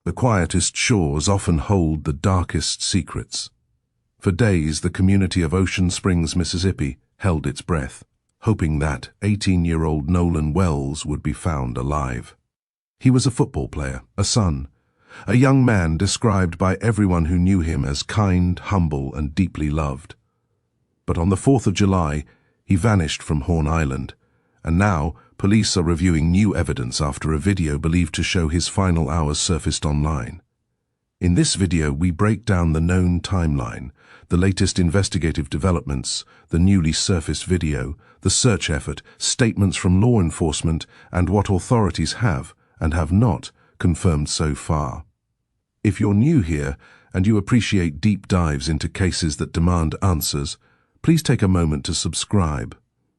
The quietest shores often hold the darkest secrets. For days, the community of Ocean Springs, Mississippi, held its breath, hoping that 18-year-old Nolan Wells would be found alive. He was a football player, a son, a young man described by everyone who knew him as kind, humble, and deeply loved. But on the 4th of July, he vanished from Horn Island, and now police are reviewing new evidence after a video believed to show his final hours surfaced online. In this video, we break down the known timeline, the latest investigative developments, the newly surfaced video, the search effort, statements from law enforcement, and what authorities have and have not confirmed so far. If you're new here and you appreciate deep dives into cases that demand answers, please take a moment to subscribe.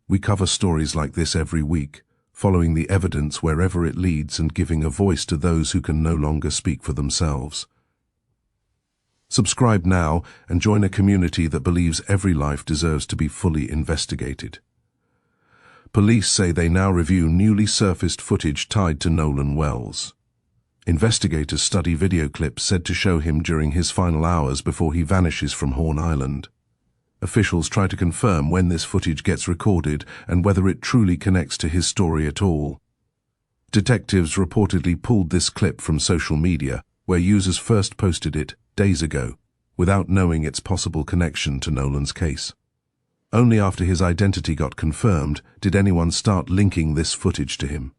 We cover stories like this every week, following the evidence wherever it leads and giving a voice to those who can no longer speak for themselves. Subscribe now and join a community that believes every life deserves to be fully investigated. Police say they now review newly surfaced footage tied to Nolan Wells. Investigators study video clips said to show him during his final hours before he vanishes from Horn Island. Officials try to confirm when this footage gets recorded and whether it truly connects to his story at all. Detectives reportedly pulled this clip from social media, where users first posted it days ago, without knowing its possible connection to Nolan's case. Only after his identity got confirmed did anyone start linking this footage to him.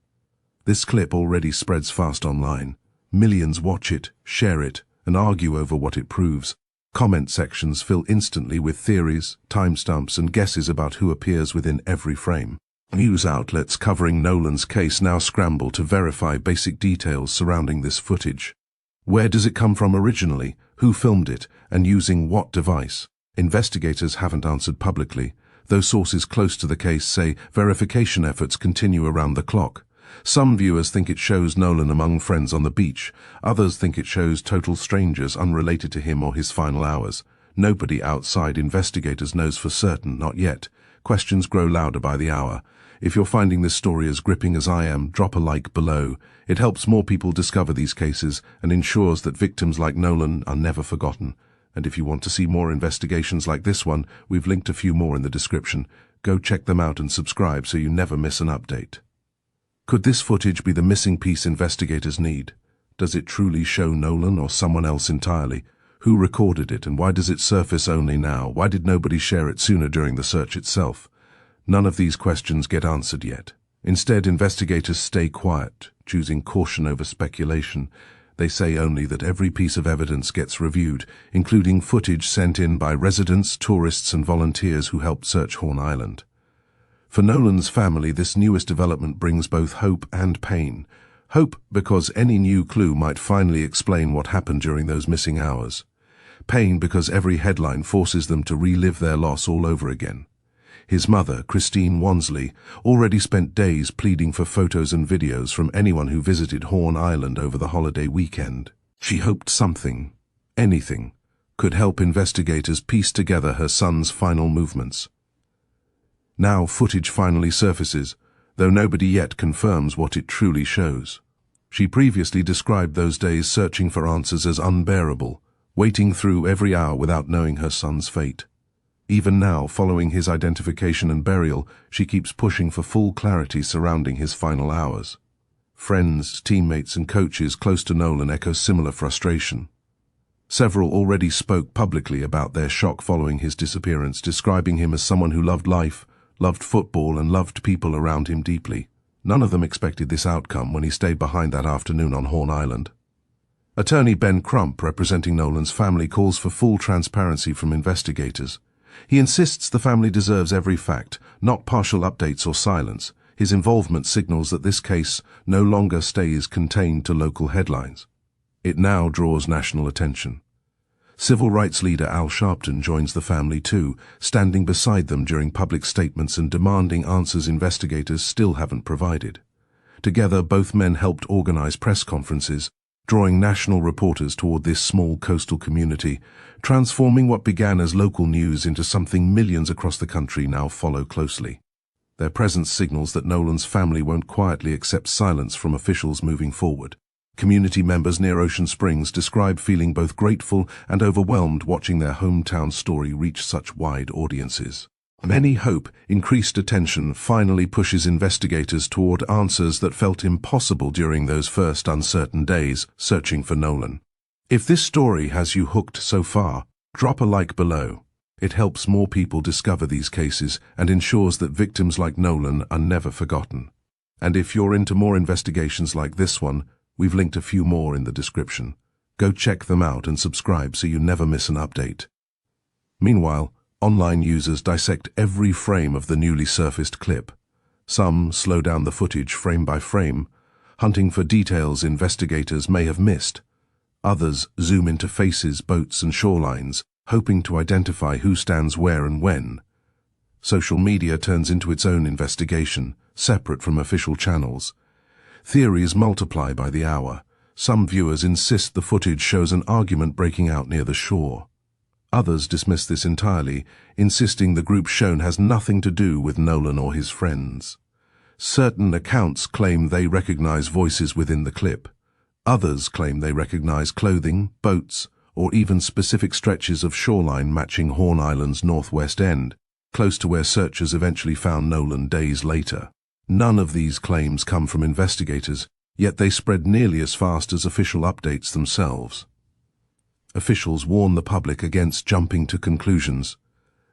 This clip already spreads fast online. Millions watch it, share it, and argue over what it proves. Comment sections fill instantly with theories, timestamps, and guesses about who appears within every frame. News outlets covering Nolan's case now scramble to verify basic details surrounding this footage. Where does it come from originally? Who filmed it? And using what device? Investigators haven't answered publicly, though sources close to the case say verification efforts continue around the clock. Some viewers think it shows Nolan among friends on the beach. Others think it shows total strangers unrelated to him or his final hours. Nobody outside investigators knows for certain, not yet. Questions grow louder by the hour. If you're finding this story as gripping as I am, drop a like below. It helps more people discover these cases and ensures that victims like Nolan are never forgotten. And if you want to see more investigations like this one, we've linked a few more in the description. Go check them out and subscribe so you never miss an update. Could this footage be the missing piece investigators need? Does it truly show Nolan or someone else entirely? Who recorded it, and why does it surface only now? Why did nobody share it sooner during the search itself? None of these questions get answered yet. Instead, investigators stay quiet, choosing caution over speculation. They say only that every piece of evidence gets reviewed, including footage sent in by residents, tourists, and volunteers who helped search Horn Island. For Nolan's family, this newest development brings both hope and pain. Hope because any new clue might finally explain what happened during those missing hours. Pain because every headline forces them to relive their loss all over again. His mother, Christine Wansley, already spent days pleading for photos and videos from anyone who visited Horn Island over the holiday weekend. She hoped something, anything, could help investigators piece together her son's final movements. Now footage finally surfaces, though nobody yet confirms what it truly shows. She previously described those days searching for answers as unbearable, waiting through every hour without knowing her son's fate. Even now, following his identification and burial, she keeps pushing for full clarity surrounding his final hours. Friends, teammates, and coaches close to Nolan echo similar frustration. Several already spoke publicly about their shock following his disappearance, describing him as someone who loved life, loved football, and loved people around him deeply. None of them expected this outcome when he stayed behind that afternoon on Horn Island. Attorney Ben Crump, representing Nolan's family, calls for full transparency from investigators. He insists the family deserves every fact, not partial updates or silence. His involvement signals that this case no longer stays contained to local headlines. It now draws national attention. Civil rights leader Al Sharpton joins the family too, standing beside them during public statements and demanding answers investigators still haven't provided. Together, both men helped organize press conferences, drawing national reporters toward this small coastal community, transforming what began as local news into something millions across the country now follow closely. Their presence signals that Nolan's family won't quietly accept silence from officials moving forward. Community members near Ocean Springs describe feeling both grateful and overwhelmed watching their hometown story reach such wide audiences. Many hope increased attention finally pushes investigators toward answers that felt impossible during those first uncertain days searching for Nolan. If this story has you hooked so far, drop a like below. It helps more people discover these cases and ensures that victims like Nolan are never forgotten. And if you're into more investigations like this one, we've linked a few more in the description. Go check them out and subscribe so you never miss an update. Meanwhile, online users dissect every frame of the newly surfaced clip. Some slow down the footage frame by frame, hunting for details investigators may have missed. Others zoom into faces, boats, and shorelines, hoping to identify who stands where and when. Social media turns into its own investigation, separate from official channels. Theories multiply by the hour. Some viewers insist the footage shows an argument breaking out near the shore. Others dismiss this entirely, insisting the group shown has nothing to do with Nolan or his friends. Certain accounts claim they recognize voices within the clip. Others claim they recognize clothing, boats, or even specific stretches of shoreline matching Horn Island's northwest end, close to where searchers eventually found Nolan days later. None of these claims come from investigators, yet they spread nearly as fast as official updates themselves. Officials warn the public against jumping to conclusions.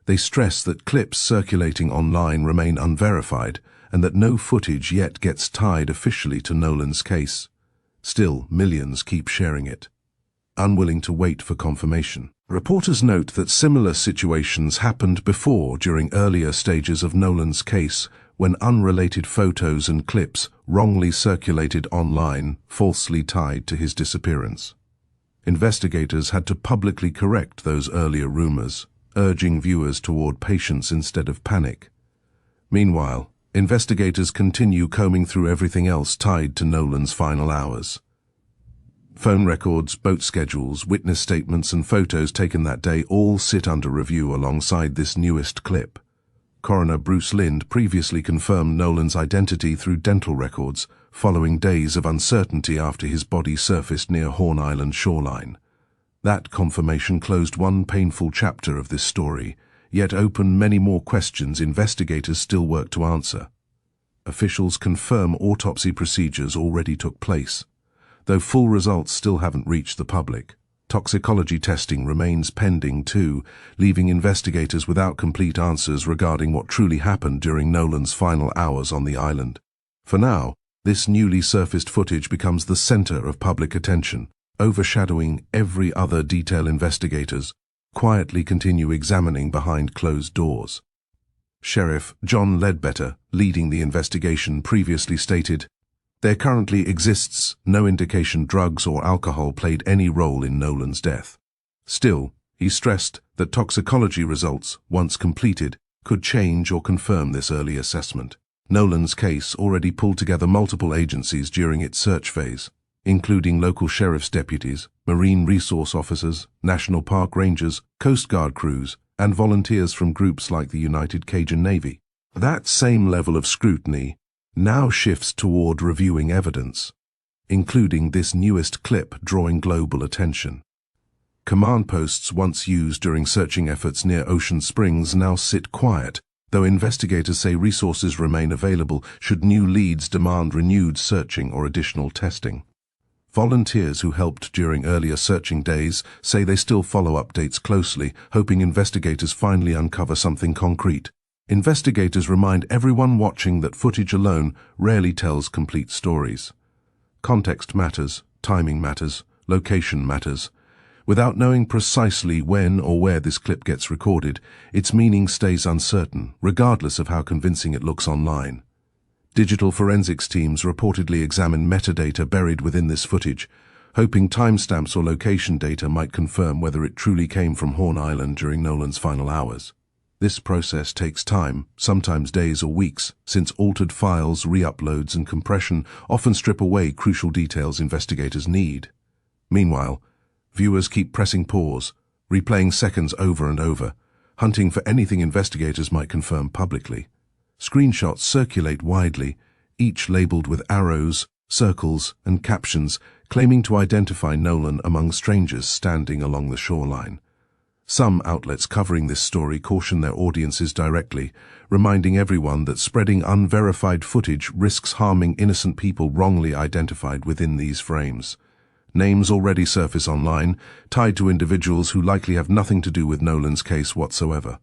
They stress that clips circulating online remain unverified and that no footage yet gets tied officially to Nolan's case. Still, millions keep sharing it, unwilling to wait for confirmation. Reporters note that similar situations happened before during earlier stages of Nolan's case when unrelated photos and clips wrongly circulated online, falsely tied to his disappearance. Investigators had to publicly correct those earlier rumors, urging viewers toward patience instead of panic. Meanwhile, investigators continue combing through everything else tied to Nolan's final hours. Phone records, boat schedules, witness statements, and photos taken that day all sit under review alongside this newest clip. Coroner Bruce Lind previously confirmed Nolan's identity through dental records, following days of uncertainty after his body surfaced near Horn Island shoreline. That confirmation closed one painful chapter of this story, yet opened many more questions investigators still work to answer. Officials confirm autopsy procedures already took place, though full results still haven't reached the public. Toxicology testing remains pending too, leaving investigators without complete answers regarding what truly happened during Nolan's final hours on the island. For now, this newly surfaced footage becomes the center of public attention, overshadowing every other detail investigators quietly continue examining behind closed doors. Sheriff John Ledbetter, leading the investigation, previously stated, "There currently exists no indication drugs or alcohol played any role in Nolan's death." Still, he stressed that toxicology results, once completed, could change or confirm this early assessment. Nolan's case already pulled together multiple agencies during its search phase, including local sheriff's deputies, marine resource officers, national park rangers, Coast Guard crews, and volunteers from groups like the United Cajun Navy. That same level of scrutiny now shifts toward reviewing evidence, including this newest clip drawing global attention. Command posts once used during searching efforts near Ocean Springs now sit quiet, though investigators say resources remain available should new leads demand renewed searching or additional testing. Volunteers who helped during earlier searching days say they still follow updates closely, hoping investigators finally uncover something concrete. Investigators remind everyone watching that footage alone rarely tells complete stories. Context matters, timing matters, location matters. Without knowing precisely when or where this clip gets recorded, its meaning stays uncertain, regardless of how convincing it looks online. Digital forensics teams reportedly examine metadata buried within this footage, hoping timestamps or location data might confirm whether it truly came from Horn Island during Nolan's final hours. This process takes time, sometimes days or weeks, since altered files, re-uploads, and compression often strip away crucial details investigators need. Meanwhile, viewers keep pressing pause, replaying seconds over and over, hunting for anything investigators might confirm publicly. Screenshots circulate widely, each labeled with arrows, circles, and captions, claiming to identify Nolan among strangers standing along the shoreline. Some outlets covering this story caution their audiences directly, reminding everyone that spreading unverified footage risks harming innocent people wrongly identified within these frames. Names already surface online, tied to individuals who likely have nothing to do with Nolan's case whatsoever.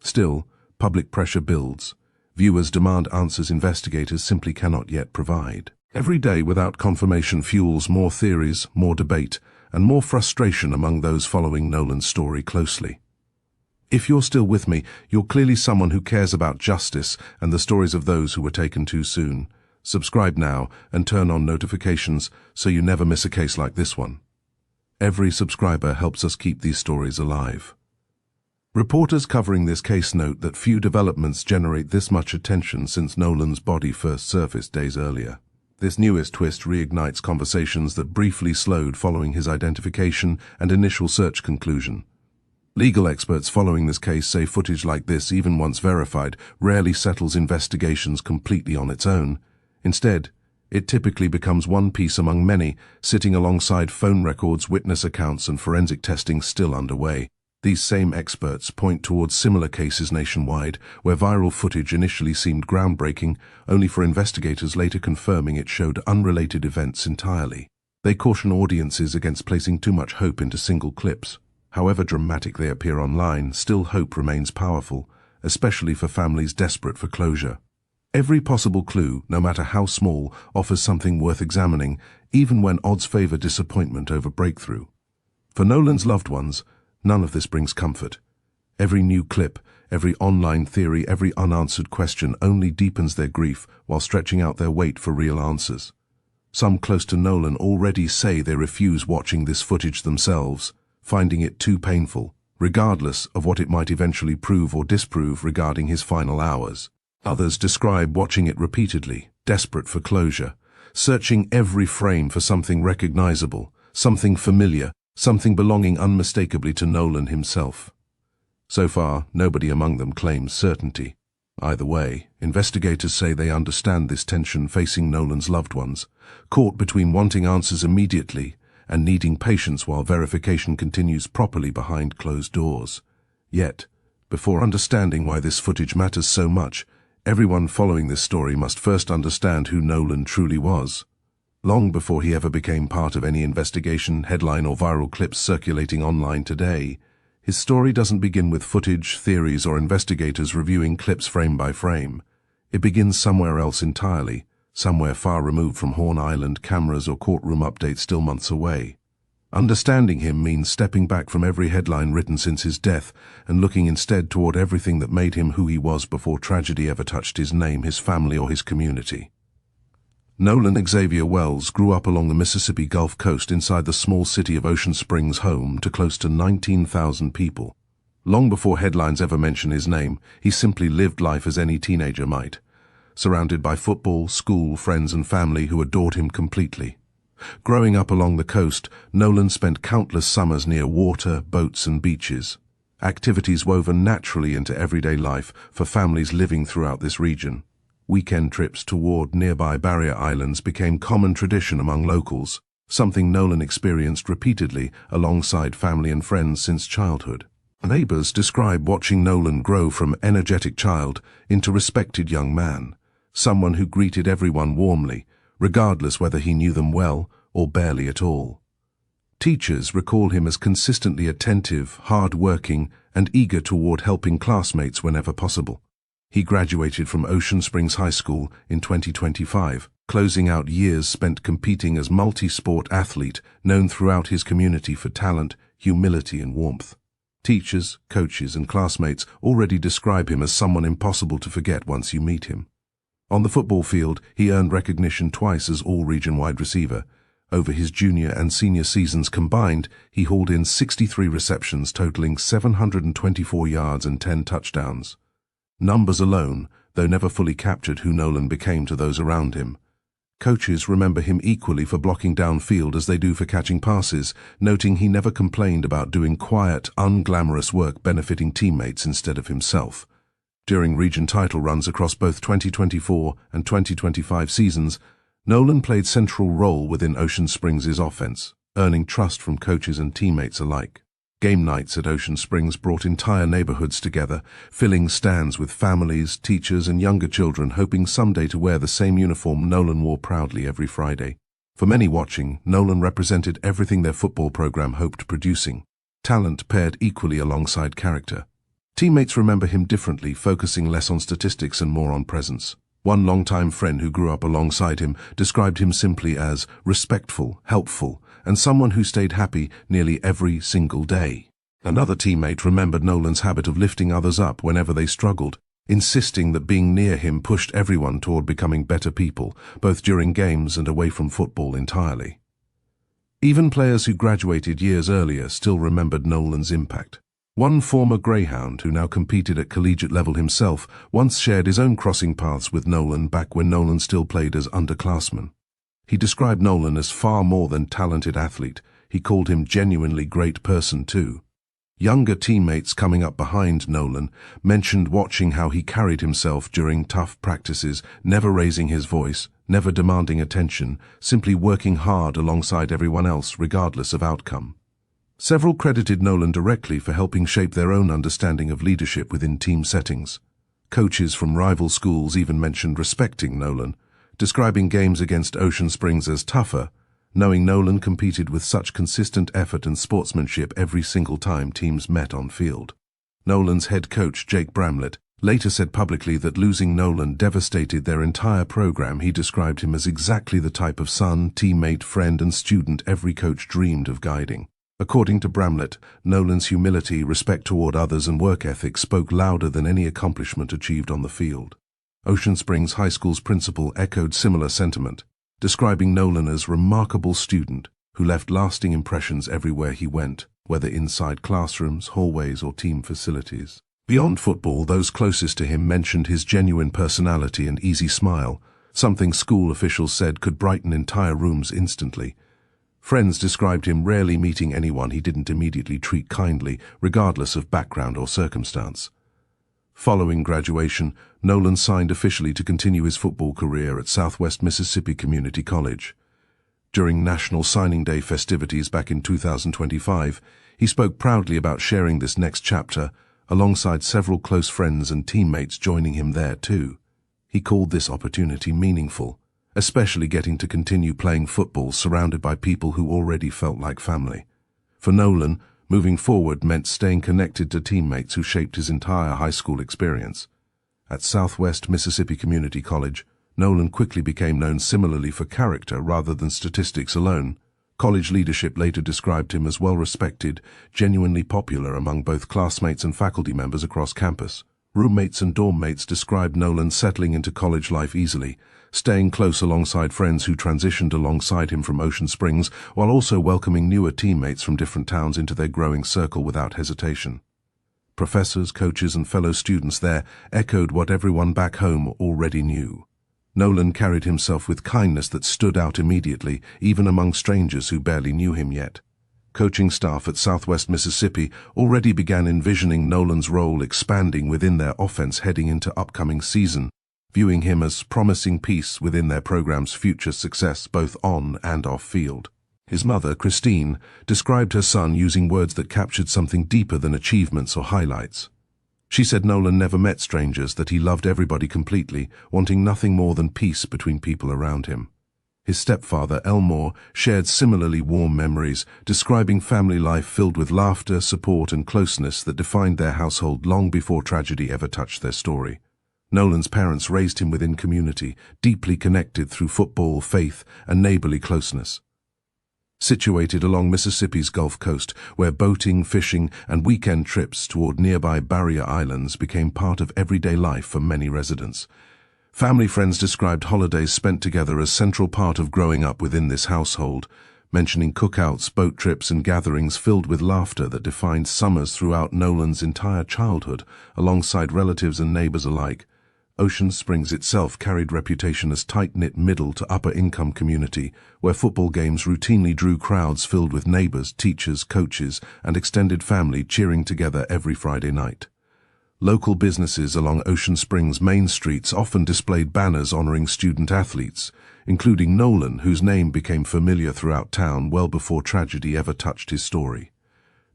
Still, public pressure builds. Viewers demand answers investigators simply cannot yet provide. Every day without confirmation fuels more theories, more debate, and more frustration among those following Nolan's story closely. If you're still with me, you're clearly someone who cares about justice and the stories of those who were taken too soon. Subscribe now and turn on notifications so you never miss a case like this one. Every subscriber helps us keep these stories alive. Reporters covering this case note that few developments generate this much attention since Nolan's body first surfaced days earlier. This newest twist reignites conversations that briefly slowed following his identification and initial search conclusion. Legal experts following this case say footage like this, even once verified, rarely settles investigations completely on its own. Instead, it typically becomes one piece among many, sitting alongside phone records, witness accounts, and forensic testing still underway. These same experts point towards similar cases nationwide, where viral footage initially seemed groundbreaking, only for investigators later confirming it showed unrelated events entirely. They caution audiences against placing too much hope into single clips. However dramatic they appear online, still hope remains powerful, especially for families desperate for closure. Every possible clue, no matter how small, offers something worth examining, even when odds favor disappointment over breakthrough. For Nolan's loved ones, none of this brings comfort. Every new clip, every online theory, every unanswered question only deepens their grief while stretching out their wait for real answers. Some close to Nolan already say they refuse watching this footage themselves, finding it too painful, regardless of what it might eventually prove or disprove regarding his final hours. Others describe watching it repeatedly, desperate for closure, searching every frame for something recognizable, something familiar, something belonging unmistakably to Nolan himself. So far, nobody among them claims certainty. Either way, investigators say they understand this tension facing Nolan's loved ones, caught between wanting answers immediately and needing patience while verification continues properly behind closed doors. Yet, before understanding why this footage matters so much, everyone following this story must first understand who Nolan truly was. Long before he ever became part of any investigation, headline, or viral clips circulating online today, his story doesn't begin with footage, theories, or investigators reviewing clips frame by frame. It begins somewhere else entirely, somewhere far removed from Horn Island cameras or courtroom updates still months away. Understanding him means stepping back from every headline written since his death and looking instead toward everything that made him who he was before tragedy ever touched his name, his family, or his community. Nolan Xavier Wells grew up along the Mississippi Gulf Coast inside the small city of Ocean Springs, home to close to 19,000 people. Long before headlines ever mention his name, he simply lived life as any teenager might, surrounded by football, school, friends, and family who adored him completely. Growing up along the coast, Nolan spent countless summers near water, boats, and beaches, activities woven naturally into everyday life for families living throughout this region. Weekend trips toward nearby barrier islands became common tradition among locals, something Nolan experienced repeatedly alongside family and friends since childhood. Neighbors describe watching Nolan grow from energetic child into respected young man, someone who greeted everyone warmly, regardless whether he knew them well or barely at all. Teachers recall him as consistently attentive, hard-working, and eager toward helping classmates whenever possible. He graduated from Ocean Springs High School in 2025, closing out years spent competing as multi-sport athlete known throughout his community for talent, humility, and warmth. Teachers, coaches, and classmates already describe him as someone impossible to forget once you meet him. On the football field, he earned recognition twice as all-region wide receiver. Over his junior and senior seasons combined, he hauled in 63 receptions totaling 724 yards and 10 touchdowns. Numbers alone, though never fully captured who Nolan became to those around him. Coaches remember him equally for blocking downfield as they do for catching passes, noting he never complained about doing quiet, unglamorous work benefiting teammates instead of himself. During region title runs across both 2024 and 2025 seasons, Nolan played central role within Ocean Springs' offense, earning trust from coaches and teammates alike. Game nights at Ocean Springs brought entire neighborhoods together, filling stands with families, teachers, and younger children hoping someday to wear the same uniform Nolan wore proudly every Friday. For many watching, Nolan represented everything their football program hoped producing. Talent paired equally alongside character. Teammates remember him differently, focusing less on statistics and more on presence. One longtime friend who grew up alongside him described him simply as respectful, helpful, and someone who stayed happy nearly every single day. Another teammate remembered Nolan's habit of lifting others up whenever they struggled, insisting that being near him pushed everyone toward becoming better people, both during games and away from football entirely. Even players who graduated years earlier still remembered Nolan's impact. One former Greyhound, who now competed at collegiate level himself, once shared his own crossing paths with Nolan back when Nolan still played as underclassmen. He described Nolan as far more than talented athlete. He called him genuinely great person too. Younger teammates coming up behind Nolan mentioned watching how he carried himself during tough practices, never raising his voice, never demanding attention, simply working hard alongside everyone else regardless of outcome. Several credited Nolan directly for helping shape their own understanding of leadership within team settings. Coaches from rival schools even mentioned respecting Nolan, describing games against Ocean Springs as tougher, knowing Nolan competed with such consistent effort and sportsmanship every single time teams met on field. Nolan's head coach, Jake Bramlett, later said publicly that losing Nolan devastated their entire program. He described him as exactly the type of son, teammate, friend, and student every coach dreamed of guiding. According to Bramlett, Nolan's humility, respect toward others, and work ethic spoke louder than any accomplishment achieved on the field. Ocean Springs High School's principal echoed similar sentiment, describing Nolan as remarkable student who left lasting impressions everywhere he went, whether inside classrooms, hallways, or team facilities. Beyond football, those closest to him mentioned his genuine personality and easy smile, something school officials said could brighten entire rooms instantly. Friends described him rarely meeting anyone he didn't immediately treat kindly, regardless of background or circumstance. Following graduation, Nolan signed officially to continue his football career at Southwest Mississippi Community College. During National Signing Day festivities back in 2025, he spoke proudly about sharing this next chapter, alongside several close friends and teammates joining him there too. He called this opportunity meaningful, especially getting to continue playing football surrounded by people who already felt like family. For Nolan, moving forward meant staying connected to teammates who shaped his entire high school experience. At Southwest Mississippi Community College, Nolan quickly became known similarly for character rather than statistics alone. College leadership later described him as well-respected, genuinely popular among both classmates and faculty members across campus. Roommates and dorm mates described Nolan settling into college life easily, staying close alongside friends who transitioned alongside him from Ocean Springs, while also welcoming newer teammates from different towns into their growing circle without hesitation. Professors, coaches, and fellow students there echoed what everyone back home already knew. Nolan carried himself with kindness that stood out immediately, even among strangers who barely knew him yet. Coaching staff at Southwest Mississippi already began envisioning Nolan's role expanding within their offense heading into upcoming season, viewing him as promising piece within their program's future success both on and off field. His mother, Christine, described her son using words that captured something deeper than achievements or highlights. She said Nolan never met strangers, that he loved everybody completely, wanting nothing more than peace between people around him. His stepfather, Elmore, shared similarly warm memories, describing family life filled with laughter, support, and closeness that defined their household long before tragedy ever touched their story. Nolan's parents raised him within community, deeply connected through football, faith, and neighborly closeness. Situated along Mississippi's Gulf Coast, where boating, fishing, and weekend trips toward nearby barrier islands became part of everyday life for many residents. Family friends described holidays spent together as central part of growing up within this household, mentioning cookouts, boat trips, and gatherings filled with laughter that defined summers throughout Nolan's entire childhood, alongside relatives and neighbors alike. Ocean Springs itself carried reputation as tight-knit middle to upper-income community, where football games routinely drew crowds filled with neighbors, teachers, coaches, and extended family cheering together every Friday night. Local businesses along Ocean Springs' main streets often displayed banners honoring student athletes, including Nolan, whose name became familiar throughout town well before tragedy ever touched his story.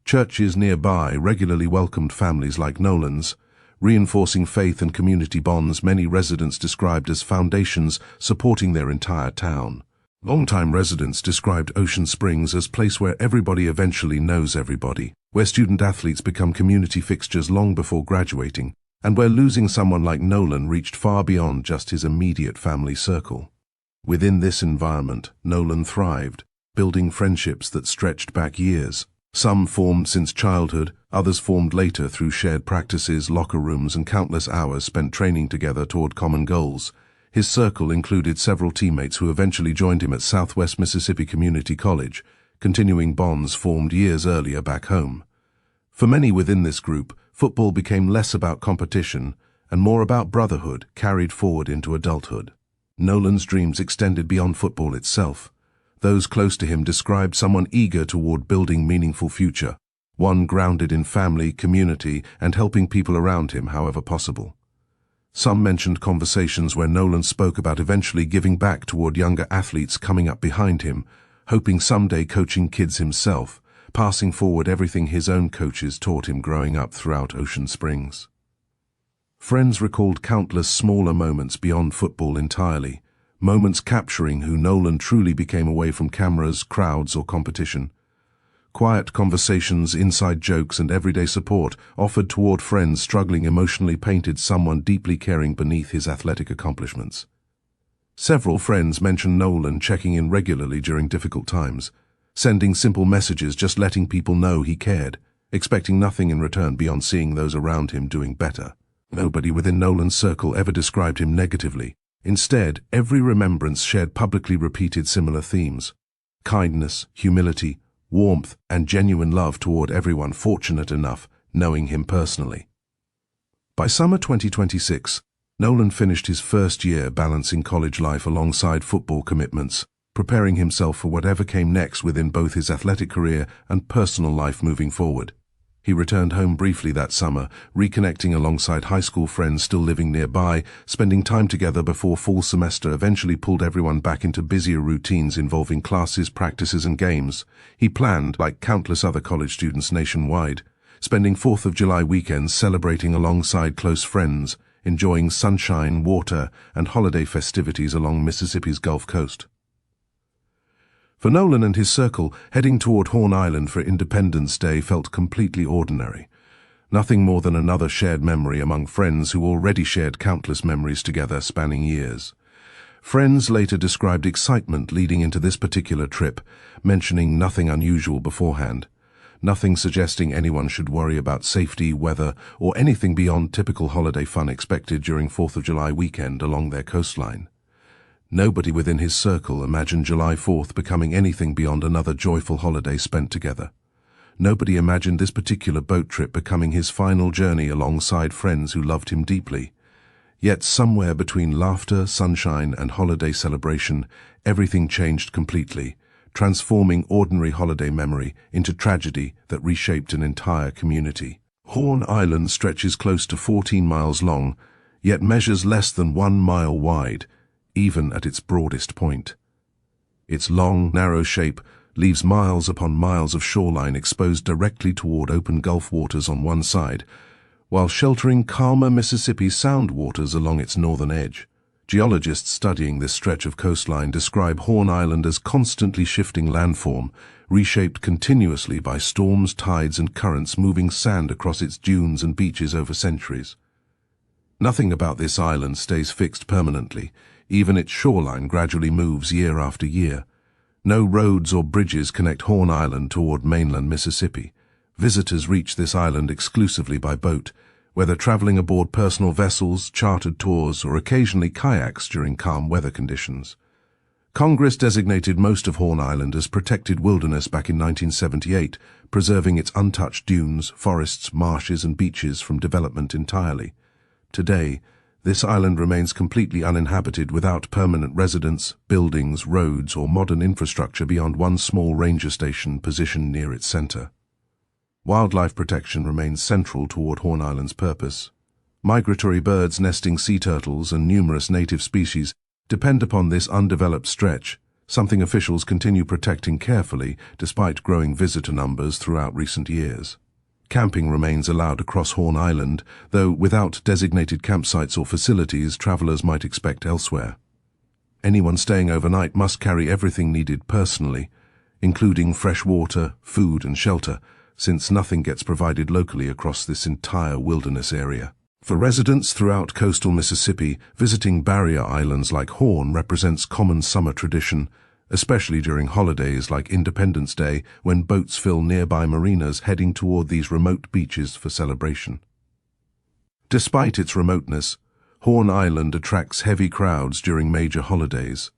Churches nearby regularly welcomed families like Nolan's, reinforcing faith and community bonds many residents described as foundations supporting their entire town. Longtime residents described Ocean Springs as a place where everybody eventually knows everybody, where student athletes become community fixtures long before graduating, and where losing someone like Nolan reached far beyond just his immediate family circle. Within this environment, Nolan thrived, building friendships that stretched back years. Some formed since childhood, others formed later through shared practices, locker rooms, and countless hours spent training together toward common goals. His circle included several teammates who eventually joined him at Southwest Mississippi Community College, continuing bonds formed years earlier back home. For many within this group, football became less about competition and more about brotherhood carried forward into adulthood. Nolan's dreams extended beyond football itself. Those close to him described someone eager toward building meaningful future, one grounded in family, community, and helping people around him however possible. Some mentioned conversations where Nolan spoke about eventually giving back toward younger athletes coming up behind him, hoping someday coaching kids himself, passing forward everything his own coaches taught him growing up throughout Ocean Springs. Friends recalled countless smaller moments beyond football entirely, moments capturing who Nolan truly became away from cameras, crowds, or competition. Quiet conversations, inside jokes, and everyday support offered toward friends struggling emotionally painted someone deeply caring beneath his athletic accomplishments. Several friends mentioned Nolan checking in regularly during difficult times, sending simple messages just letting people know he cared, expecting nothing in return beyond seeing those around him doing better. Nobody within Nolan's circle ever described him negatively. Instead, every remembrance shared publicly repeated similar themes: kindness, humility, warmth, and genuine love toward everyone fortunate enough knowing him personally. By summer 2026, Nolan finished his first year balancing college life alongside football commitments, preparing himself for whatever came next within both his athletic career and personal life moving forward. He returned home briefly that summer, reconnecting alongside high school friends still living nearby, spending time together before fall semester eventually pulled everyone back into busier routines involving classes, practices, and games. He planned, like countless other college students nationwide, spending 4th of July weekends celebrating alongside close friends, enjoying sunshine, water, and holiday festivities along Mississippi's Gulf Coast. For Nolan and his circle, heading toward Horn Island for Independence Day felt completely ordinary. Nothing more than another shared memory among friends who already shared countless memories together spanning years. Friends later described excitement leading into this particular trip, mentioning nothing unusual beforehand. Nothing suggesting anyone should worry about safety, weather, or anything beyond typical holiday fun expected during 4th of July weekend along their coastline. Nobody within his circle imagined July 4th becoming anything beyond another joyful holiday spent together. Nobody imagined this particular boat trip becoming his final journey alongside friends who loved him deeply. Yet somewhere between laughter, sunshine, and holiday celebration, everything changed completely, transforming ordinary holiday memory into tragedy that reshaped an entire community. Horn Island stretches close to 14 miles long, yet measures less than 1 mile wide, even at its broadest point. Its long, narrow shape leaves miles upon miles of shoreline exposed directly toward open Gulf waters on one side, while sheltering calmer Mississippi Sound waters along its northern edge. Geologists studying this stretch of coastline describe Horn Island as constantly shifting landform, reshaped continuously by storms, tides, and currents moving sand across its dunes and beaches over centuries. Nothing about this island stays fixed permanently. Even its shoreline gradually moves year after year. No roads or bridges connect Horn Island toward mainland Mississippi. Visitors reach this island exclusively by boat, whether traveling aboard personal vessels, chartered tours, or occasionally kayaks during calm weather conditions. Congress designated most of Horn Island as protected wilderness back in 1978, preserving its untouched dunes, forests, marshes, and beaches from development entirely. Today, this island remains completely uninhabited without permanent residents, buildings, roads, or modern infrastructure beyond one small ranger station positioned near its center. Wildlife protection remains central toward Horn Island's purpose. Migratory birds, nesting sea turtles, and numerous native species depend upon this undeveloped stretch, something officials continue protecting carefully despite growing visitor numbers throughout recent years. Camping remains allowed across Horn Island, though without designated campsites or facilities travelers might expect elsewhere. Anyone staying overnight must carry everything needed personally, including fresh water, food, and shelter, since nothing gets provided locally across this entire wilderness area. For residents throughout coastal Mississippi, visiting barrier islands like Horn represents common summer tradition, especially during holidays like Independence Day, when boats fill nearby marinas heading toward these remote beaches for celebration. Despite its remoteness, Horn Island attracts heavy crowds during major holidays.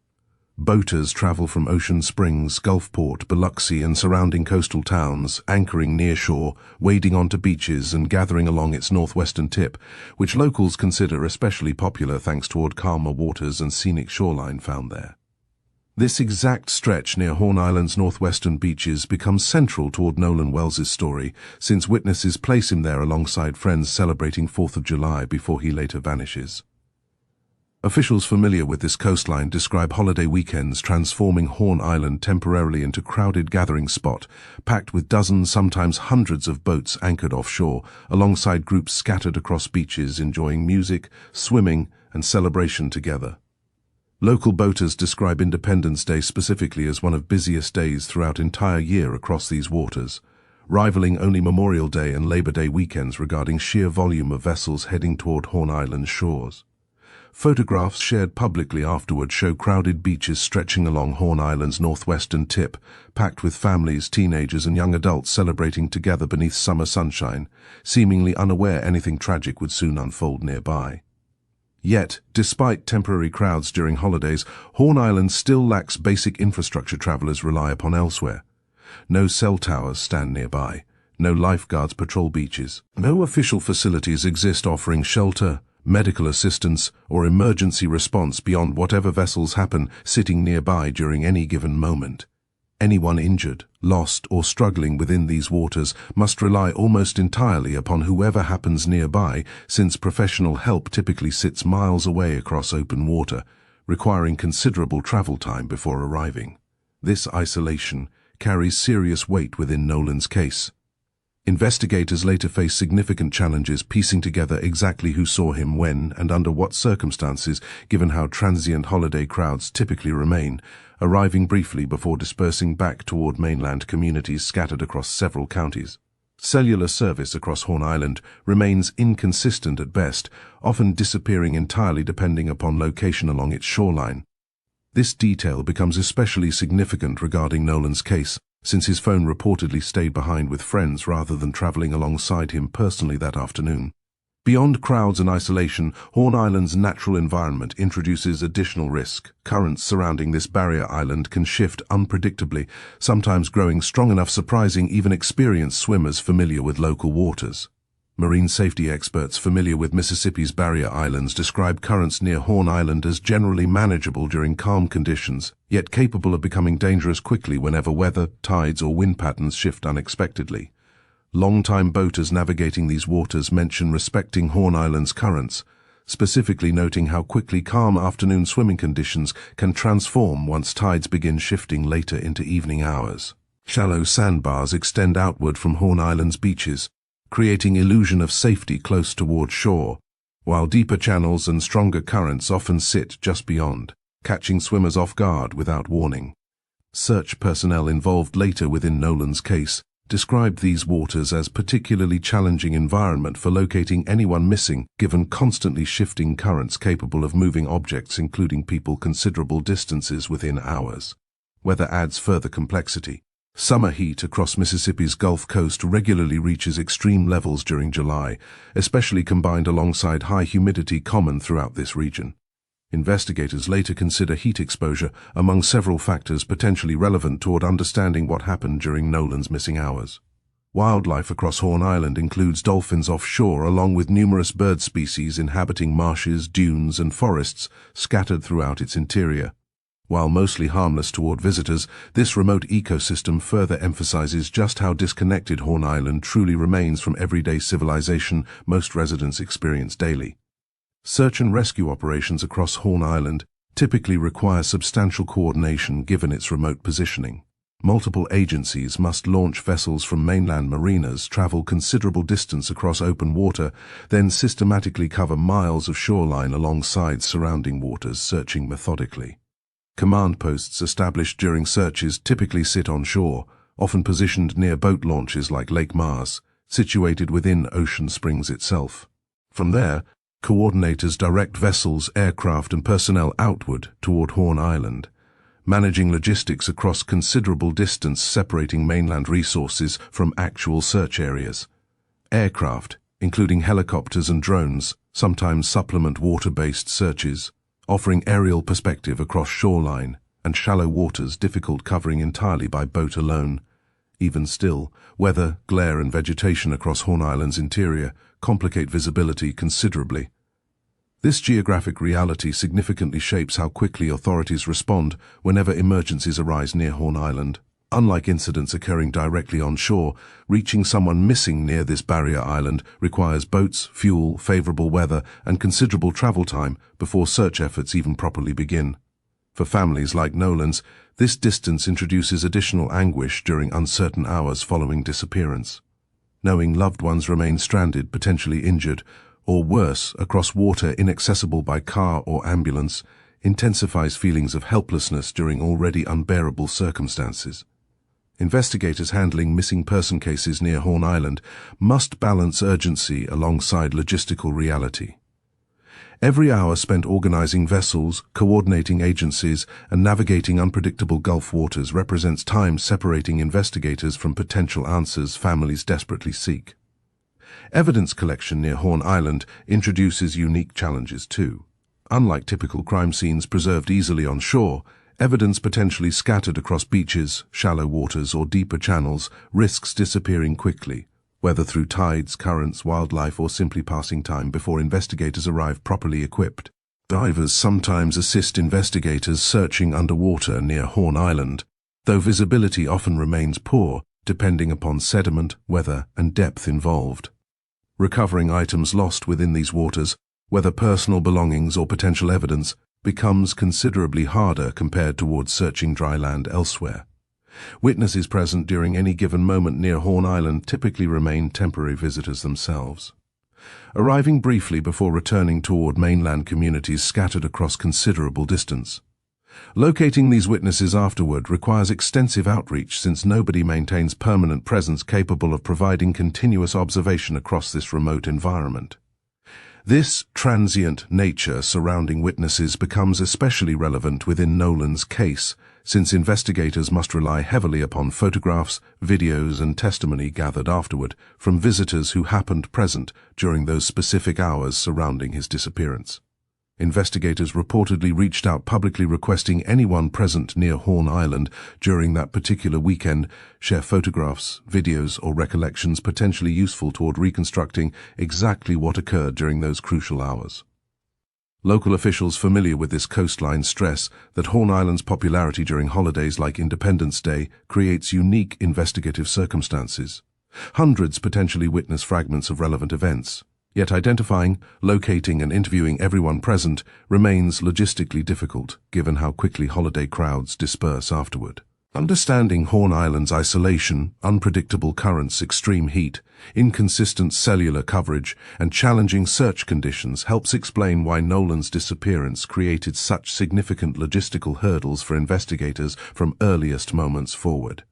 Boaters travel from Ocean Springs, Gulfport, Biloxi, and surrounding coastal towns, anchoring near shore, wading onto beaches, and gathering along its northwestern tip, which locals consider especially popular thanks toward calmer waters and scenic shoreline found there. This exact stretch near Horn Island's northwestern beaches becomes central toward Nolan Wells' story, since witnesses place him there alongside friends celebrating 4th of July before he later vanishes. Officials familiar with this coastline describe holiday weekends transforming Horn Island temporarily into a crowded gathering spot, packed with dozens, sometimes hundreds of boats anchored offshore, alongside groups scattered across beaches enjoying music, swimming, and celebration together. Local boaters describe Independence Day specifically as one of the busiest days throughout the entire year across these waters, rivaling only Memorial Day and Labor Day weekends regarding sheer volume of vessels heading toward Horn Island's shores. Photographs shared publicly afterward show crowded beaches stretching along Horn Island's northwestern tip, packed with families, teenagers, and young adults celebrating together beneath summer sunshine, seemingly unaware anything tragic would soon unfold nearby. Yet, despite temporary crowds during holidays, Horn Island still lacks basic infrastructure travelers rely upon elsewhere. No cell towers stand nearby, no lifeguards patrol beaches, no official facilities exist offering shelter, medical assistance, or emergency response beyond whatever vessels happen sitting nearby during any given moment. Anyone injured, lost, or struggling within these waters must rely almost entirely upon whoever happens nearby, since professional help typically sits miles away across open water, requiring considerable travel time before arriving. This isolation carries serious weight within Nolan's case. Investigators later faced significant challenges piecing together exactly who saw him when and under what circumstances, given how transient holiday crowds typically remain, arriving briefly before dispersing back toward mainland communities scattered across several counties. Cellular service across Horn Island remains inconsistent at best, often disappearing entirely depending upon location along its shoreline. This detail becomes especially significant regarding Nolan's case, since his phone reportedly stayed behind with friends rather than traveling alongside him personally that afternoon. Beyond crowds and isolation, Horn Island's natural environment introduces additional risk. Currents surrounding this barrier island can shift unpredictably, sometimes growing strong enough surprising even experienced swimmers familiar with local waters. Marine safety experts familiar with Mississippi's barrier islands describe currents near Horn Island as generally manageable during calm conditions, yet capable of becoming dangerous quickly whenever weather, tides, or wind patterns shift unexpectedly. Long-time boaters navigating these waters mention respecting Horn Island's currents, specifically noting how quickly calm afternoon swimming conditions can transform once tides begin shifting later into evening hours. Shallow sandbars extend outward from Horn Island's beaches, creating illusion of safety close toward shore, while deeper channels and stronger currents often sit just beyond, catching swimmers off guard without warning. Search personnel involved later within Nolan's case described these waters as particularly challenging environment for locating anyone missing, given constantly shifting currents capable of moving objects including people considerable distances within hours. Weather adds further complexity. Summer heat across Mississippi's Gulf Coast regularly reaches extreme levels during July, especially combined alongside high humidity common throughout this region. Investigators later consider heat exposure among several factors potentially relevant toward understanding what happened during Nolan's missing hours. Wildlife across Horn Island includes dolphins offshore along with numerous bird species inhabiting marshes, dunes, and forests scattered throughout its interior. While mostly harmless toward visitors, this remote ecosystem further emphasizes just how disconnected Horn Island truly remains from everyday civilization most residents experience daily. Search and rescue operations across Horn Island typically require substantial coordination given its remote positioning. Multiple agencies must launch vessels from mainland marinas, travel considerable distance across open water, then systematically cover miles of shoreline alongside surrounding waters, searching methodically. Command posts established during searches typically sit on shore, often positioned near boat launches like Lake Mars, situated within Ocean Springs itself. From there, coordinators direct vessels, aircraft, and personnel outward toward Horn Island, managing logistics across considerable distance, separating mainland resources from actual search areas. Aircraft, including helicopters and drones, sometimes supplement water-based searches, offering aerial perspective across shoreline and shallow waters difficult covering entirely by boat alone. Even still, weather, glare, and vegetation across Horn Island's interior complicate visibility considerably. This geographic reality significantly shapes how quickly authorities respond whenever emergencies arise near Horn Island. Unlike incidents occurring directly on shore, reaching someone missing near this barrier island requires boats, fuel, favorable weather, and considerable travel time before search efforts even properly begin. For families like Nolan's, this distance introduces additional anguish during uncertain hours following disappearance. Knowing loved ones remain stranded, potentially injured, or worse, across water inaccessible by car or ambulance, intensifies feelings of helplessness during already unbearable circumstances. Investigators handling missing person cases near Horn Island must balance urgency alongside logistical reality. Every hour spent organizing vessels, coordinating agencies, and navigating unpredictable Gulf waters represents time separating investigators from potential answers families desperately seek. Evidence collection near Horn Island introduces unique challenges too. Unlike typical crime scenes preserved easily on shore, evidence potentially scattered across beaches, shallow waters, or deeper channels risks disappearing quickly, whether through tides, currents, wildlife, or simply passing time before investigators arrive properly equipped. Divers sometimes assist investigators searching underwater near Horn Island, though visibility often remains poor, depending upon sediment, weather, and depth involved. Recovering items lost within these waters, whether personal belongings or potential evidence, becomes considerably harder compared towards searching dry land elsewhere. Witnesses present during any given moment near Horn Island typically remain temporary visitors themselves, arriving briefly before returning toward mainland communities scattered across considerable distance. Locating these witnesses afterward requires extensive outreach since nobody maintains permanent presence capable of providing continuous observation across this remote environment. This transient nature surrounding witnesses becomes especially relevant within Nolan's case, since investigators must rely heavily upon photographs, videos, and testimony gathered afterward from visitors who happened present during those specific hours surrounding his disappearance. Investigators reportedly reached out publicly requesting anyone present near Horn Island during that particular weekend share photographs, videos, or recollections potentially useful toward reconstructing exactly what occurred during those crucial hours. Local officials familiar with this coastline stress that Horn Island's popularity during holidays like Independence Day creates unique investigative circumstances. Hundreds potentially witness fragments of relevant events. Yet identifying, locating, and interviewing everyone present remains logistically difficult, given how quickly holiday crowds disperse afterward. Understanding Horn Island's isolation, unpredictable currents, extreme heat, inconsistent cellular coverage, and challenging search conditions helps explain why Nolan's disappearance created such significant logistical hurdles for investigators from earliest moments forward.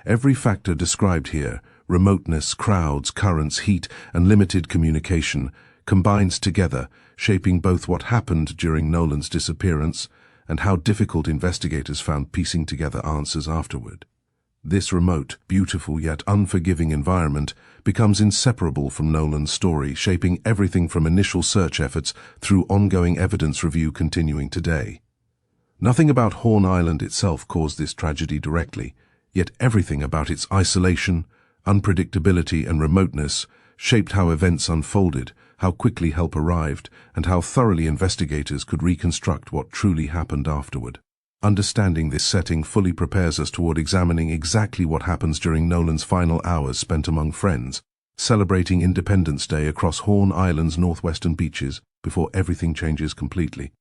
Every factor described here, remoteness, crowds, currents, heat, and limited communication, combines together, shaping both what happened during Nolan's disappearance and how difficult investigators found piecing together answers afterward. This remote, beautiful yet unforgiving environment becomes inseparable from Nolan's story, shaping everything from initial search efforts through ongoing evidence review continuing today. Nothing about Horn Island itself caused this tragedy directly, yet everything about its isolation, unpredictability, and remoteness shaped how events unfolded, how quickly help arrived, and how thoroughly investigators could reconstruct what truly happened afterward. Understanding this setting fully prepares us toward examining exactly what happens during Nolan's final hours spent among friends, celebrating Independence Day across Horn Island's northwestern beaches before everything changes completely.